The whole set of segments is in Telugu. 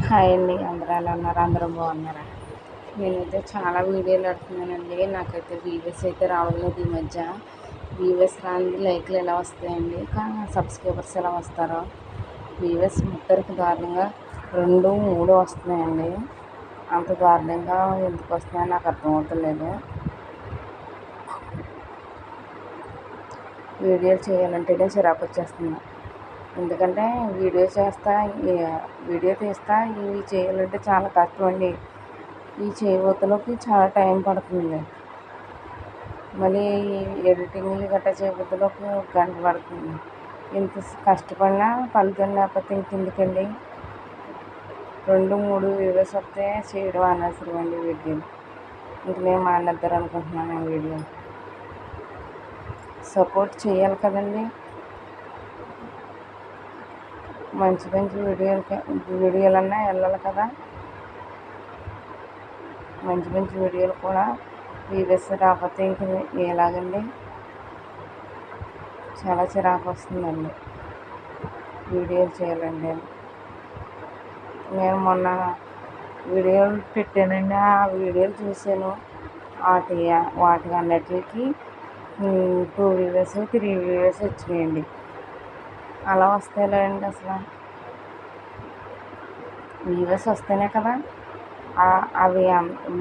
హాయ్ అండి, అందరూ ఎలా ఉన్నారు? అందరూ బాగున్నారా? నేనైతే చాలా వీడియోలు పెడుతున్నానండి. నాకైతే వ్యూవర్స్ అయితే రావట్లేదు ఈ మధ్య. వ్యూవర్స్ రాని లైక్లు ఎలా వస్తాయండి, కానీ సబ్స్క్రైబర్స్ ఎలా వస్తారో. వ్యూవర్స్ ముగ్గురికి దారుణంగా 2, 3 వస్తున్నాయండి. అంత దారుణంగా ఎందుకు వస్తున్నాయో నాకు అర్థమవుతలేదు. వీడియోలు చేయాలంటేనే చిరాకు వచ్చేస్తుంది. ఎందుకంటే వీడియో తీస్తా ఇవి చేయాలంటే చాలా కష్టం అండి. ఈ చేయబోతులోకి చాలా టైం పడుతుంది. మళ్ళీ ఎడిటింగ్లు గట్రా చేయబోతులోకి ఒక గంట పడుతుంది. ఇంత కష్టపడినా ఫలితం లేకపోతే ఇంకెందుకండి. 2, 3 వీడియోస్ వస్తే చేయడం అనవసరం అండి వీడియోలు. ఇంక నేను మానేద్దారు అనుకుంటున్నాను వీడియో. సపోర్ట్ చేయాలి కదండి. మంచి మంచి వీడియోలన్నా వెళ్ళాలి కదా. మంచి మంచి వీడియోలు కూడా వ్యూవర్స్ రాకపోతే ఇంక ఎలాగండి. చాలా చిరాకు వస్తుందండి వీడియోలు చేయాలండి. నేను మొన్న వీడియోలు పెట్టానండి. ఆ వీడియోలు చూశాను. వాటికి అన్నిటికి 2 వ్యూవర్స్ 3 వ్యూవర్స్ వచ్చినాయండి. అలా వస్తే ఎలా అండి అసలు. వ్యూవర్స్ వస్తేనే కదా అవి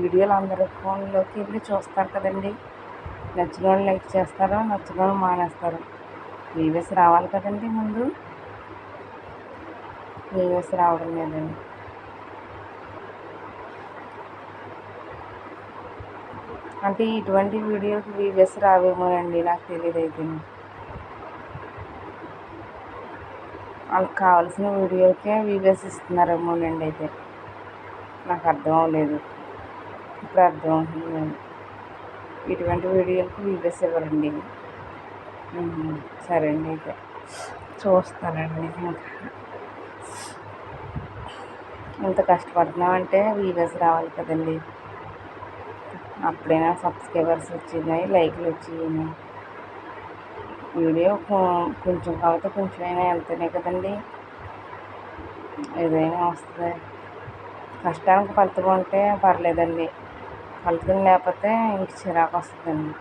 వీడియోలు అందరి ఫోన్లోకి వెళ్ళి చూస్తారు కదండి. నచ్చిన వాళ్ళు లైక్ చేస్తారు, నచ్చిన వాళ్ళు మానేస్తారు. వ్యూవర్స్ రావాలి కదండి ముందు. వ్యూవర్స్ రావడం లేదండి. అంటే ఇటువంటి వీడియోకి వ్యూవర్స్ రావేమోనండి, నాకు తెలియదు అయితే. వాళ్ళకి కావాల్సిన వీడియోకే వ్యూవర్స్ ఇస్తున్నారేమోనండి అయితే. నాకు అర్థం అవ్వలేదు, ఇప్పుడు అర్థం అవుతుంది. ఇటువంటి వీడియోలకు వ్యూవర్స్ ఇవ్వరండి. సరే అండి, అయితే చూస్తానండి. ఇంత కష్టపడుతున్నామంటే వ్యూవర్స్ రావాలి కదండి. అప్పుడైనా సబ్స్క్రైబర్స్ వచ్చినాయి, లైక్లు వచ్చినాయి. వీడియో కొంచెం కాకపోతే కొంచెమైనా వెళ్తేనే కదండి ఏదైనా వస్తుంది. కష్టానికి ఫలితం ఉంటే పర్లేదండి. ఫలితం లేకపోతే ఇంక చిరాకు వస్తుందండి.